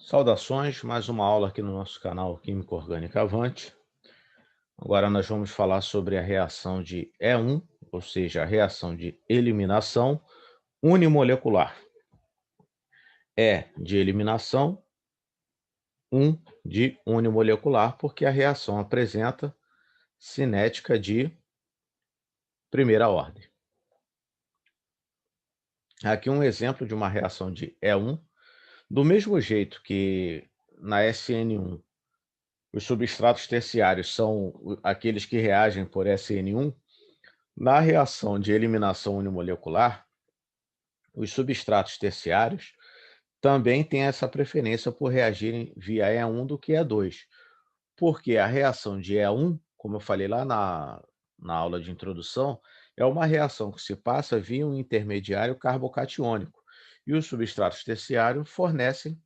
Saudações, mais uma aula aqui no nosso canal Química Orgânica Avante. Agora nós vamos falar sobre a reação de E1, ou seja, a reação de eliminação unimolecular. E de eliminação, 1 de unimolecular, porque a reação apresenta cinética de primeira ordem. Aqui um exemplo de uma reação de E1, do mesmo jeito que na SN1 os substratos terciários são aqueles que reagem por SN1. Na reação de eliminação unimolecular, os substratos terciários também têm essa preferência por reagirem via E1 do que E2, porque a reação de E1, como eu falei lá na aula de introdução, é uma reação que se passa via um intermediário carbocatiônico, e os substratos terciários fornecem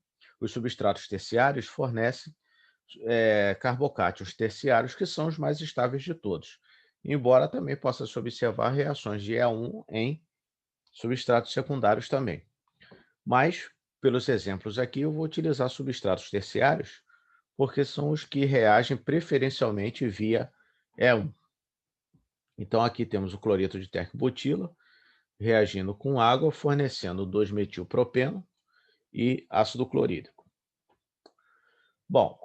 carbocátions terciários, que são os mais estáveis de todos, embora também possa se observar reações de E1 em substratos secundários também. Mas, pelos exemplos aqui, eu vou utilizar substratos terciários, porque são os que reagem preferencialmente via E1. Então, aqui temos o cloreto de tecbutila reagindo com água, fornecendo 2-metilpropeno e ácido clorídrico. Bom,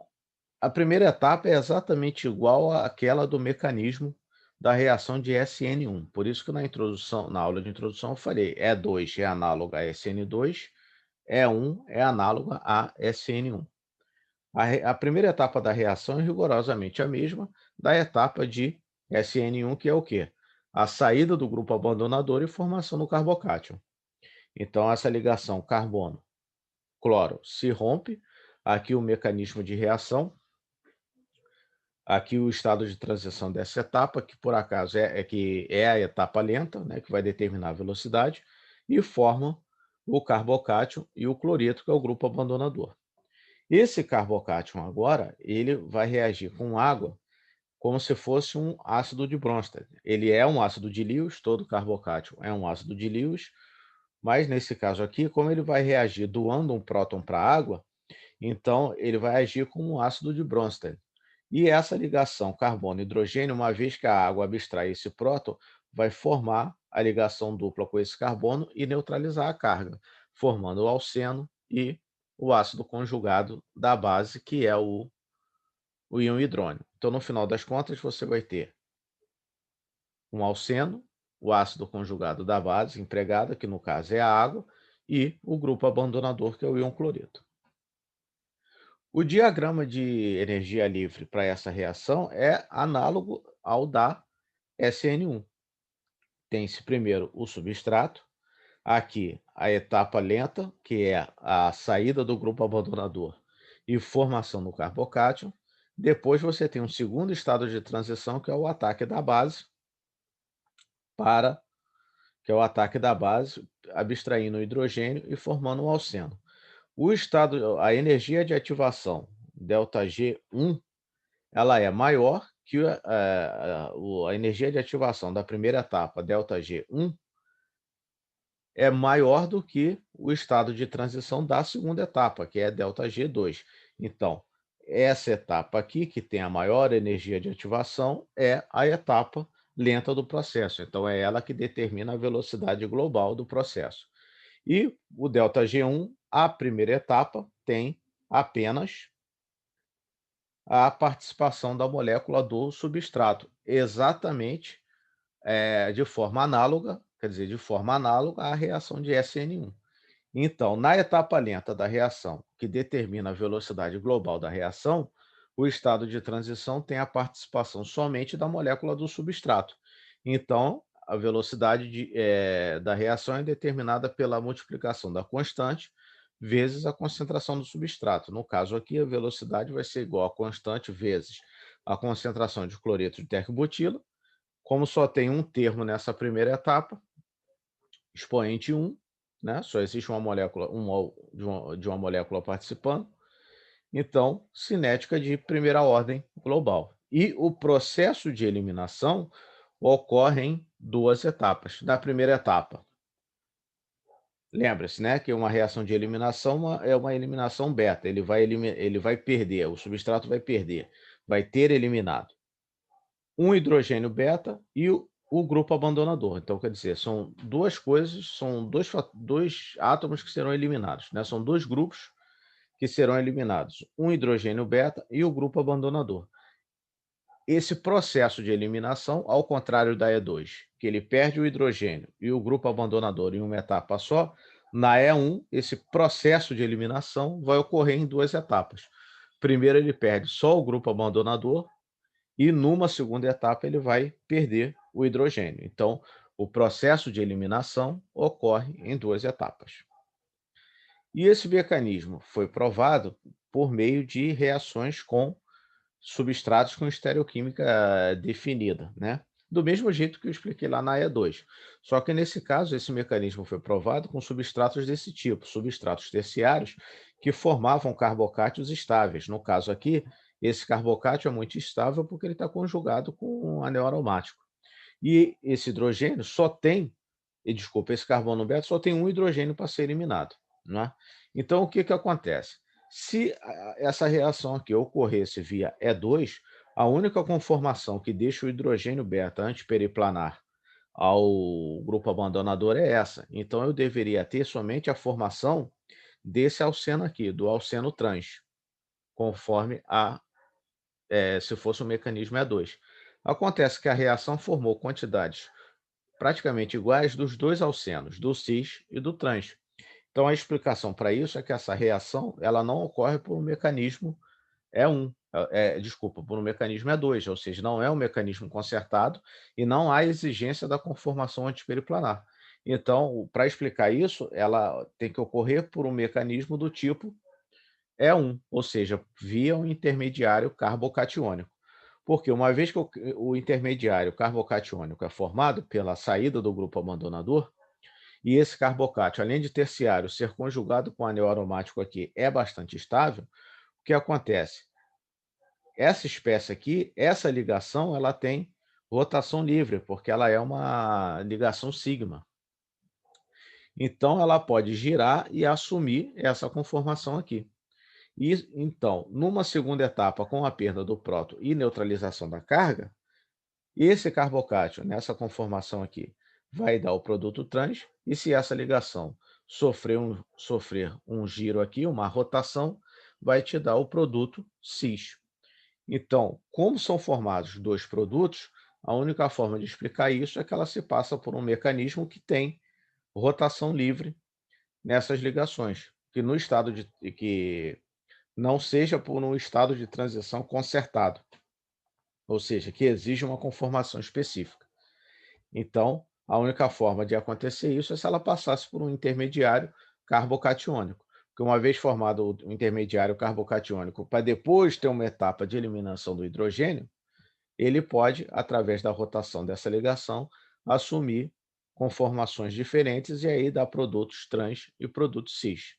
a primeira etapa é exatamente igual àquela do mecanismo da reação de SN1. Por isso que na aula de introdução eu falei, E2 é análogo a SN2, E1 é análogo a SN1. A primeira etapa da reação é rigorosamente a mesma da etapa de SN1, que é o quê? A saída do grupo abandonador e formação do carbocátion. Então, essa ligação carbono-cloro se rompe. Aqui o mecanismo de reação. Aqui o estado de transição dessa etapa, que por acaso é a etapa lenta, né, que vai determinar a velocidade, e forma o carbocátion e o cloreto, que é o grupo abandonador. Esse carbocátion agora, ele vai reagir com água como se fosse um ácido de Bronsted. Ele é um ácido de Lewis, todo carbocátion é um ácido de Lewis, mas nesse caso aqui, como ele vai reagir doando um próton para a água, então ele vai agir como um ácido de Bronsted. E essa ligação carbono-hidrogênio, uma vez que a água abstrai esse próton, vai formar a ligação dupla com esse carbono e neutralizar a carga, formando o alceno e o ácido conjugado da base, que é o íon hidrônio. Então, no final das contas, você vai ter um alceno, o ácido conjugado da base empregada, que no caso é a água, e o grupo abandonador, que é o íon cloreto. O diagrama de energia livre para essa reação é análogo ao da SN1. Tem-se primeiro o substrato, aqui a etapa lenta, que é a saída do grupo abandonador e formação do carbocátion. Depois você tem um segundo estado de transição, que é o ataque da base, abstraindo o hidrogênio e formando um alceno. A energia de ativação ΔG1, ela é maior que a energia de ativação da primeira etapa, ΔG1, é maior do que o estado de transição da segunda etapa, que é ΔG2. Então, essa etapa aqui, que tem a maior energia de ativação, é a etapa lenta do processo. Então, é ela que determina a velocidade global do processo. E o ΔG1, a primeira etapa, tem apenas a participação da molécula do substrato, exatamente de forma análoga, quer dizer, de forma análoga à reação de SN1. Então, na etapa lenta da reação, que determina a velocidade global da reação, o estado de transição tem a participação somente da molécula do substrato. Então, a velocidade da reação é determinada pela multiplicação da constante vezes a concentração do substrato. No caso aqui, a velocidade vai ser igual a constante vezes a concentração de cloreto de tecbutila. Como só tem um termo nessa primeira etapa, expoente 1, né? Só existe uma molécula, um mol de uma molécula participando, então, cinética de primeira ordem global. E o processo de eliminação ocorre em duas etapas. Na primeira etapa, Lembra-se, né, que uma reação de eliminação é uma eliminação beta, ele vai perder, o substrato vai perder, vai ter eliminado um hidrogênio beta e o grupo abandonador. Então, quer dizer, são duas coisas, são dois átomos que serão eliminados, né? São dois grupos que serão eliminados, um hidrogênio beta e o grupo abandonador. Esse processo de eliminação, ao contrário da E2, que ele perde o hidrogênio e o grupo abandonador em uma etapa só, na E1, esse processo de eliminação vai ocorrer em duas etapas. Primeiro, ele perde só o grupo abandonador e, numa segunda etapa, ele vai perder o hidrogênio. Então, o processo de eliminação ocorre em duas etapas. E esse mecanismo foi provado por meio de reações com substratos com estereoquímica definida, né? Do mesmo jeito que eu expliquei lá na E2. Só que nesse caso, esse mecanismo foi provado com substratos desse tipo, substratos terciários que formavam carbocátios estáveis. No caso aqui, esse carbocátio é muito estável porque ele está conjugado com um anel aromático. E esse hidrogênio só tem, e desculpa, esse carbono beta só tem um hidrogênio para ser eliminado, né? Então, o que que acontece? Se essa reação aqui ocorresse via E2, a única conformação que deixa o hidrogênio beta antiperiplanar ao grupo abandonador é essa. Então, eu deveria ter somente a formação desse alceno aqui, do alceno trans, conforme se fosse o mecanismo E2. Acontece que a reação formou quantidades praticamente iguais dos dois alcenos, do cis e do trans. Então, a explicação para isso é que essa reação ela não ocorre por um mecanismo E1, desculpa, por um mecanismo E2, ou seja, não é um mecanismo concertado e não há exigência da conformação antiperiplanar. Então, para explicar isso, ela tem que ocorrer por um mecanismo do tipo E1, ou seja, via um intermediário carbocatiônico. Porque uma vez que o intermediário carbocatiônico é formado pela saída do grupo abandonador, e esse carbocátio, além de terciário, ser conjugado com o anel aromático aqui é bastante estável, o que acontece? Essa espécie aqui, essa ligação, ela tem rotação livre, porque ela é uma ligação sigma. Então, ela pode girar e assumir essa conformação aqui. E, então, numa segunda etapa, com a perda do próton e neutralização da carga, esse carbocátio, nessa conformação aqui, vai dar o produto trans, e se essa ligação sofrer um giro aqui, uma rotação, vai te dar o produto cis. Então, como são formados dois produtos, a única forma de explicar isso é que ela se passa por um mecanismo que tem rotação livre nessas ligações, que no estado de que não seja por um estado de transição concertado, ou seja, que exige uma conformação específica. Então, a única forma de acontecer isso é se ela passasse por um intermediário carbocatiônico, porque uma vez formado o intermediário carbocatiônico, para depois ter uma etapa de eliminação do hidrogênio, ele pode, através da rotação dessa ligação, assumir conformações diferentes e aí dar produtos trans e produtos cis.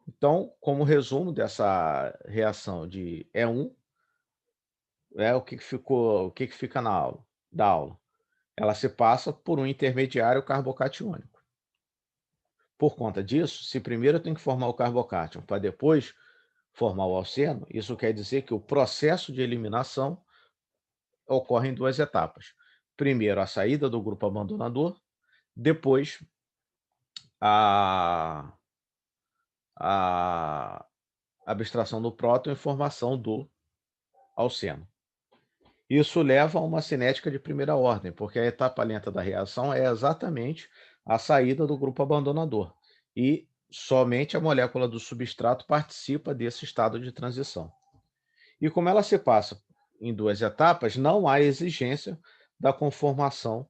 Então, como resumo dessa reação de E1, o que fica na aula, da aula? Ela se passa por um intermediário carbocatiônico. Por conta disso, se primeiro tem que formar o carbocátion para depois formar o alceno, isso quer dizer que o processo de eliminação ocorre em duas etapas. Primeiro, a saída do grupo abandonador, depois a, a abstração do próton e formação do alceno. Isso leva a uma cinética de primeira ordem, porque a etapa lenta da reação é exatamente a saída do grupo abandonador. E somente a molécula do substrato participa desse estado de transição. E como ela se passa em duas etapas, não há exigência da conformação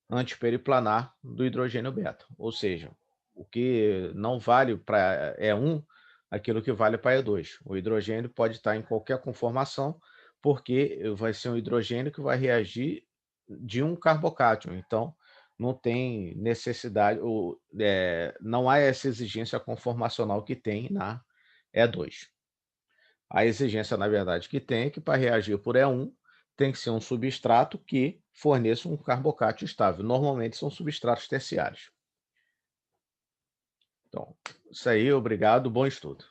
antiperiplanar do hidrogênio beta. Ou seja, o que não vale para E1, aquilo que vale para E2. O hidrogênio pode estar em qualquer conformação, porque vai ser um hidrogênio que vai reagir de um carbocátion. Então, não tem necessidade, não há essa exigência conformacional que tem na E2. A exigência, na verdade, que tem é que para reagir por E1, tem que ser um substrato que forneça um carbocátio estável. Normalmente são substratos terciários. Então, isso aí, obrigado, bom estudo.